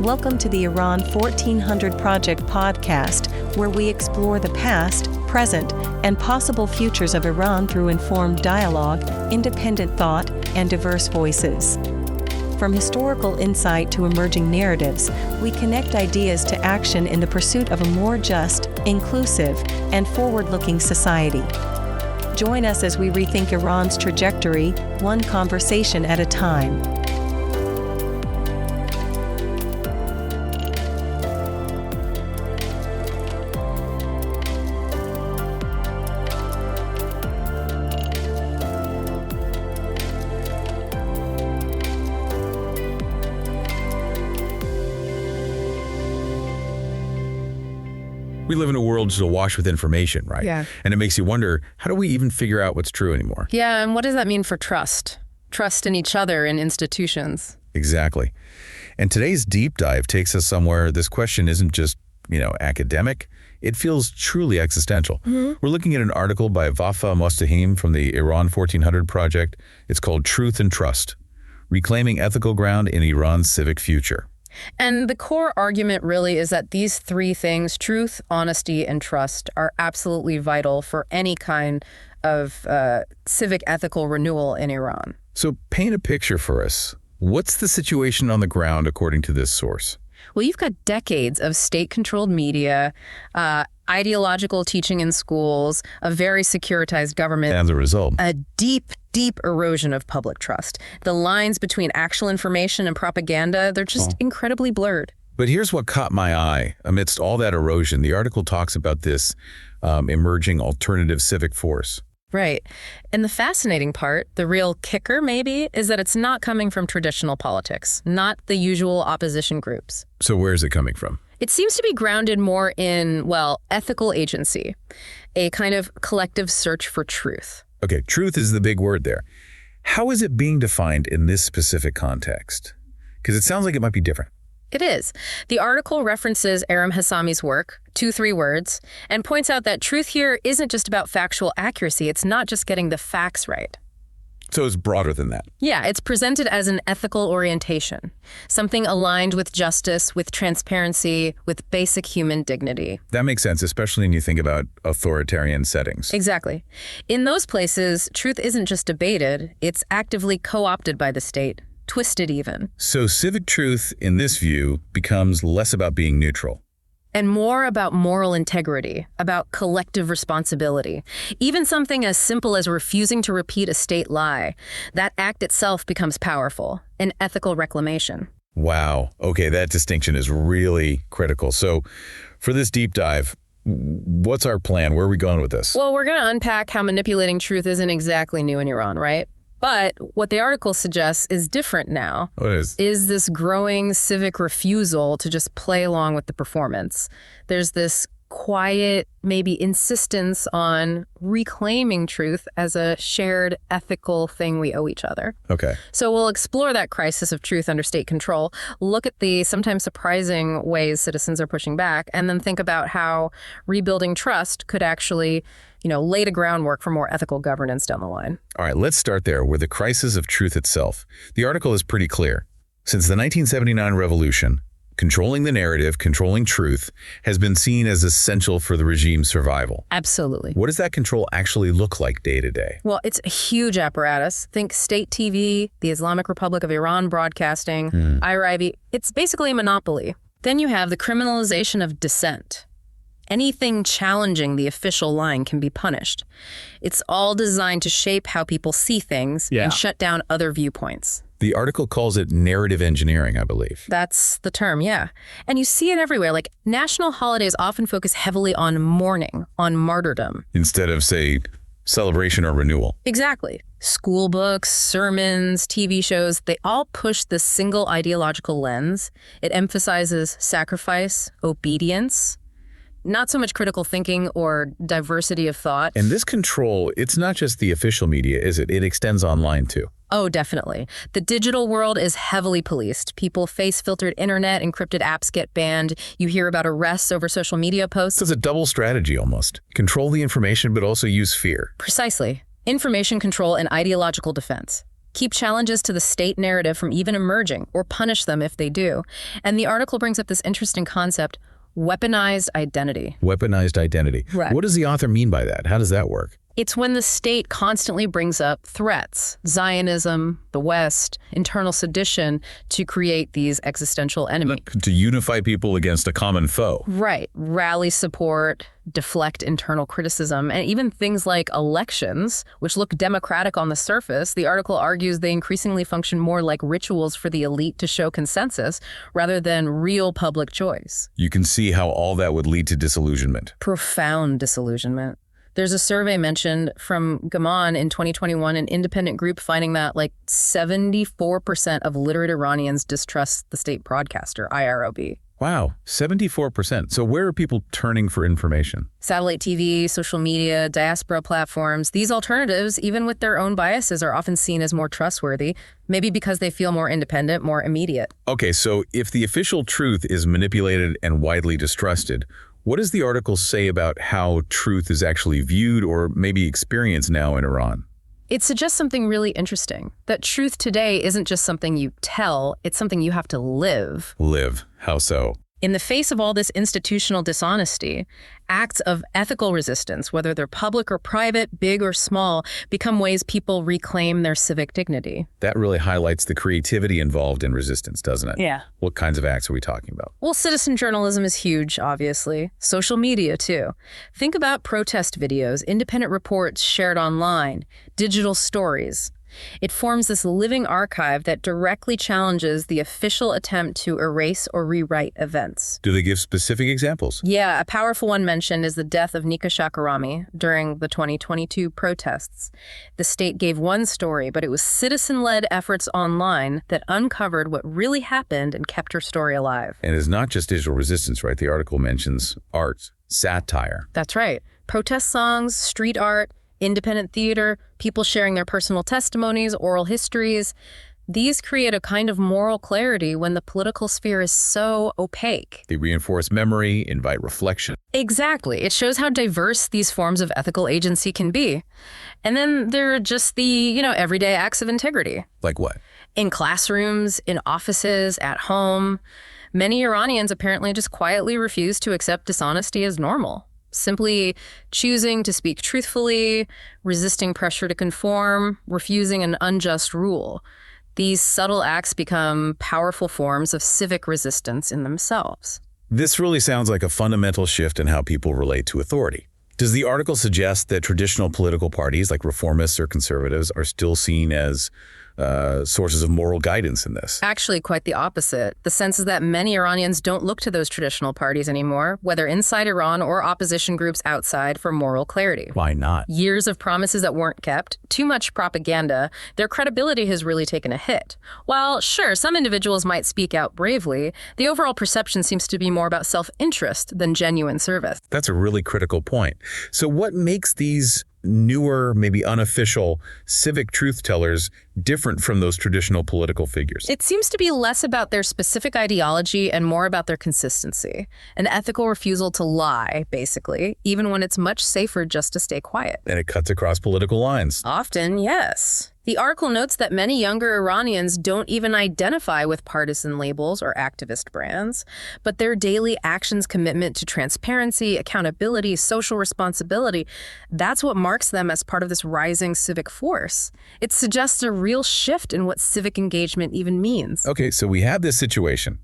Welcome to the Iran 1400 Project podcast, where we explore the past, present, and possible futures of Iran through informed dialogue, independent thought, and diverse voices. From historical insight to emerging narratives, we connect ideas to action in the pursuit of a more just, inclusive, and forward-looking society. Join us as we rethink Iran's trajectory, one conversation at a time. We live in a world just awash with information, right? Yeah. And it makes you wonder, how do we even figure out what's true anymore? Yeah, and what does that mean for trust? Trust in each other and institutions. Exactly. And today's deep dive takes us somewhere this question isn't just, academic. It feels truly existential. Mm-hmm. We're looking at an article by Vafa Mostahim from the Iran 1400 Project. It's called Truth and Trust: Reclaiming Ethical Ground in Iran's Civic Future. And the core argument really is that these three things, truth, honesty, and trust, are absolutely vital for any kind of civic ethical renewal in Iran. So paint a picture for us. What's the situation on the ground according to this source? Well, you've got decades of state-controlled media, ideological teaching in schools, a very securitized government. And the result? A deep erosion of public trust. The lines between actual information and propaganda, they're just incredibly blurred. But here's what caught my eye. Amidst all that erosion, the article talks about this emerging alternative civic force. Right. And the fascinating part, the real kicker maybe, is that it's not coming from traditional politics, not the usual opposition groups. So where is it coming from? It seems to be grounded more in, ethical agency, a kind of collective search for truth. Okay, truth is the big word there. How is it being defined in this specific context? Because it sounds like it might be different. It is. The article references Aram Hassami's work, 2-3 words, and points out that truth here isn't just about factual accuracy. It's not just getting the facts right. So it's broader than that. Yeah, it's presented as an ethical orientation, something aligned with justice, with transparency, with basic human dignity. That makes sense, especially when you think about authoritarian settings. Exactly. In those places, truth isn't just debated, it's actively co-opted by the state, twisted even. So civic truth, in this view, becomes less about being neutral. And more about moral integrity, about collective responsibility. Even something as simple as refusing to repeat a state lie, that act itself becomes powerful, an ethical reclamation. Wow. Okay, that distinction is really critical. So for this deep dive, what's our plan? Where are we going with this? Well, we're going to unpack how manipulating truth isn't exactly new in Iran, right? But what the article suggests is different now. What is? Is this growing civic refusal to just play along with the performance. There's this quiet, maybe insistence on reclaiming truth as a shared ethical thing we owe each other. Okay. So we'll explore that crisis of truth under state control, look at the sometimes surprising ways citizens are pushing back, and then think about how rebuilding trust could actually lay the groundwork for more ethical governance down the line. All right, let's start there with the crisis of truth itself. The article is pretty clear. Since the 1979 revolution, controlling the narrative, controlling truth, has been seen as essential for the regime's survival. Absolutely. What does that control actually look like day to day? Well, it's a huge apparatus. Think state TV, the Islamic Republic of Iran Broadcasting, IRIB. It's basically a monopoly. Then you have the criminalization of dissent. Anything challenging the official line can be punished. It's all designed to shape how people see things and shut down other viewpoints. The article calls it narrative engineering, I believe. That's the term, yeah. And you see it everywhere. Like, national holidays often focus heavily on mourning, on martyrdom. Instead of, say, celebration or renewal. Exactly. School books, sermons, TV shows, they all push this single ideological lens. It emphasizes sacrifice, obedience, not so much critical thinking or diversity of thought. And this control, it's not just the official media, is it? It extends online too. Oh, definitely. The digital world is heavily policed. People face filtered internet, encrypted apps get banned. You hear about arrests over social media posts. So it's a double strategy almost. Control the information, but also use fear. Precisely. Information control and ideological defense. keep challenges to the state narrative from even emerging, or punish them if they do. And the article brings up this interesting concept, weaponized identity. Weaponized identity. Right. What does the author mean by that? How does that work? It's when the state constantly brings up threats, Zionism, the West, internal sedition, to create these existential enemies. To unify people against a common foe. Right. Rally support, deflect internal criticism, and even things like elections, which look democratic on the surface. The article argues they increasingly function more like rituals for the elite to show consensus rather than real public choice. You can see how all that would lead to disillusionment. Profound disillusionment. There's a survey mentioned from Gaman in 2021, an independent group finding that like 74% of literate Iranians distrust the state broadcaster, IROB. Wow, 74%. So where are people turning for information? Satellite TV, social media, diaspora platforms. These alternatives, even with their own biases, are often seen as more trustworthy, maybe because they feel more independent, more immediate. Okay, so if the official truth is manipulated and widely distrusted, what does the article say about how truth is actually viewed or maybe experienced now in Iran? It suggests something really interesting, that truth today isn't just something you tell, it's something you have to live. Live. How so? In the face of all this institutional dishonesty, acts of ethical resistance, whether they're public or private, big or small, become ways people reclaim their civic dignity. That really highlights the creativity involved in resistance, doesn't it? Yeah. What kinds of acts are we talking about? Well, citizen journalism is huge, obviously. Social media, too. Think about protest videos, independent reports shared online, digital stories. It forms this living archive that directly challenges the official attempt to erase or rewrite events. Do they give specific examples? Yeah, a powerful one mentioned is the death of Nika Shakarami during the 2022 protests. The state gave one story, but it was citizen-led efforts online that uncovered what really happened and kept her story alive. And it's not just digital resistance, right? The article mentions art, satire. That's right. Protest songs, street art, independent theater, people sharing their personal testimonies, oral histories. These create a kind of moral clarity when the political sphere is so opaque. They reinforce memory, invite reflection. Exactly. It shows how diverse these forms of ethical agency can be. And then there are just the, everyday acts of integrity. Like what? In classrooms, in offices, at home. Many Iranians apparently just quietly refuse to accept dishonesty as normal. Simply choosing to speak truthfully, resisting pressure to conform, refusing an unjust rule. These subtle acts become powerful forms of civic resistance in themselves. This really sounds like a fundamental shift in how people relate to authority. Does the article suggest that traditional political parties like reformists or conservatives are still seen as sources of moral guidance in this? Actually, quite the opposite. The sense is that many Iranians don't look to those traditional parties anymore, whether inside Iran or opposition groups outside, for moral clarity. Why not? Years of promises that weren't kept, too much propaganda, their credibility has really taken a hit. While, sure, some individuals might speak out bravely, the overall perception seems to be more about self-interest than genuine service. That's a really critical point. So what makes these newer, maybe unofficial civic truth tellers different from those traditional political figures? It seems to be less about their specific ideology and more about their consistency. An ethical refusal to lie, basically, even when it's much safer just to stay quiet. And it cuts across political lines. Often, yes. The article notes that many younger Iranians don't even identify with partisan labels or activist brands, but their daily actions, commitment to transparency, accountability, social responsibility, that's what marks them as part of this rising civic force. It suggests a real shift in what civic engagement even means. Okay, so we have this situation.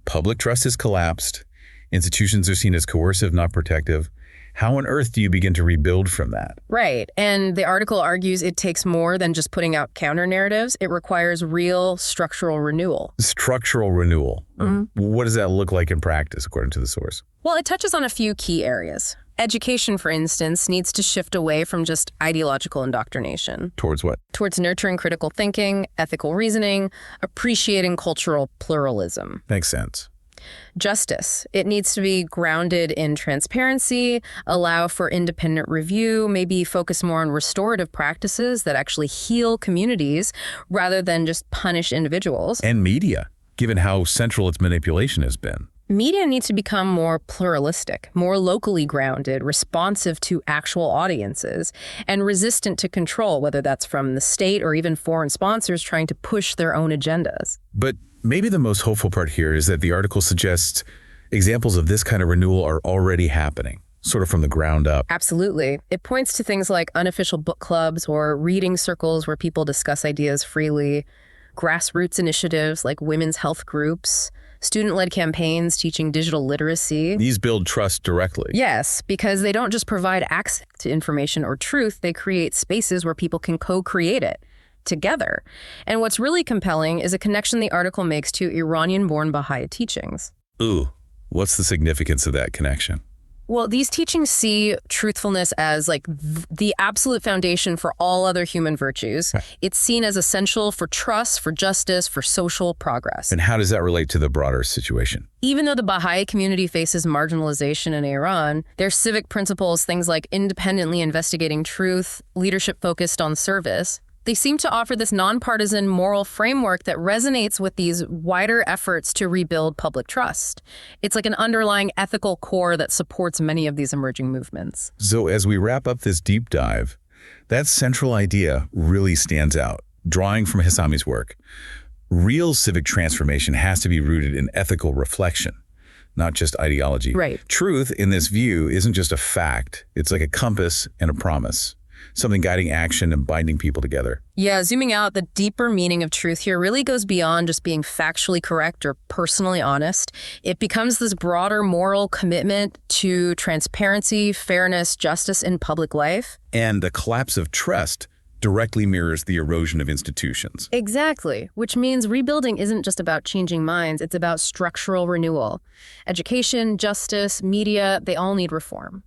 Public trust has collapsed. Institutions are seen as coercive, not protective. How on earth do you begin to rebuild from that? Right. And the article argues it takes more than just putting out counter-narratives. It requires real structural renewal. Structural renewal. What does that look like in practice, according to the source? Well, it touches on a few key areas. Education, for instance, needs to shift away from just ideological indoctrination. Towards what? Towards nurturing critical thinking, ethical reasoning, appreciating cultural pluralism. Makes sense. Justice. It needs to be grounded in transparency, allow for independent review, maybe focus more on restorative practices that actually heal communities rather than just punish individuals. And media, given how central its manipulation has been. Media needs to become more pluralistic, more locally grounded, responsive to actual audiences, and resistant to control, whether that's from the state or even foreign sponsors trying to push their own agendas. But maybe the most hopeful part here is that the article suggests examples of this kind of renewal are already happening, sort of from the ground up. Absolutely. It points to things like unofficial book clubs or reading circles where people discuss ideas freely, grassroots initiatives like women's health groups, student-led campaigns teaching digital literacy. These build trust directly. Yes, because they don't just provide access to information or truth, they create spaces where people can co-create it together. And what's really compelling is a connection the article makes to Iranian-born Baha'i teachings. Ooh, what's the significance of that connection? Well, these teachings see truthfulness as like the absolute foundation for all other human virtues. It's seen as essential for trust, for justice, for social progress. And how does that relate to the broader situation? Even though the Baha'i community faces marginalization in Iran, their civic principles, things like independently investigating truth, leadership focused on service, they seem to offer this nonpartisan moral framework that resonates with these wider efforts to rebuild public trust. It's like an underlying ethical core that supports many of these emerging movements. So as we wrap up this deep dive, that central idea really stands out, drawing from Hassami's work. Real civic transformation has to be rooted in ethical reflection, not just ideology. Right. Truth, in this view, isn't just a fact. It's like a compass and a promise. Something guiding action and binding people together. Yeah, zooming out, the deeper meaning of truth here really goes beyond just being factually correct or personally honest. It becomes this broader moral commitment to transparency, fairness, justice in public life. And the collapse of trust directly mirrors the erosion of institutions. Exactly, which means rebuilding isn't just about changing minds, it's about structural renewal. Education, justice, media, they all need reform.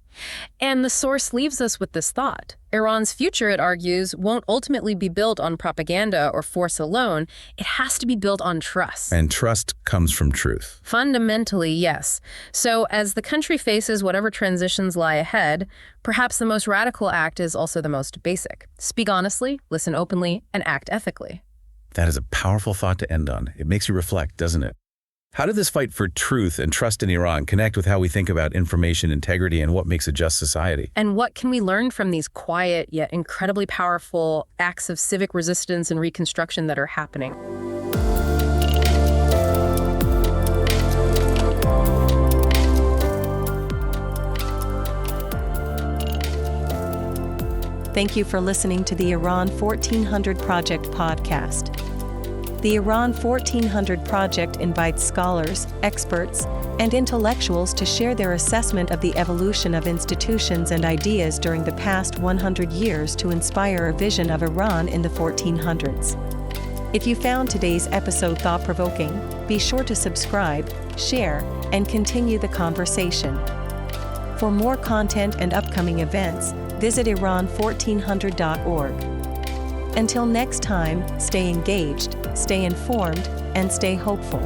And the source leaves us with this thought. Iran's future, it argues, won't ultimately be built on propaganda or force alone. It has to be built on trust. And trust comes from truth. Fundamentally, yes. So as the country faces whatever transitions lie ahead, perhaps the most radical act is also the most basic. Speak honestly, listen openly, and act ethically. That is a powerful thought to end on. It makes you reflect, doesn't it? How did this fight for truth and trust in Iran connect with how we think about information integrity and what makes a just society? And what can we learn from these quiet yet incredibly powerful acts of civic resistance and reconstruction that are happening? Thank you for listening to the Iran 1400 Project podcast. The Iran 1400 Project invites scholars, experts, and intellectuals to share their assessment of the evolution of institutions and ideas during the past 100 years to inspire a vision of Iran in the 1400s. If you found today's episode thought-provoking, be sure to subscribe, share, and continue the conversation. For more content and upcoming events, visit Iran1400.org. Until next time, stay engaged, stay informed, and stay hopeful.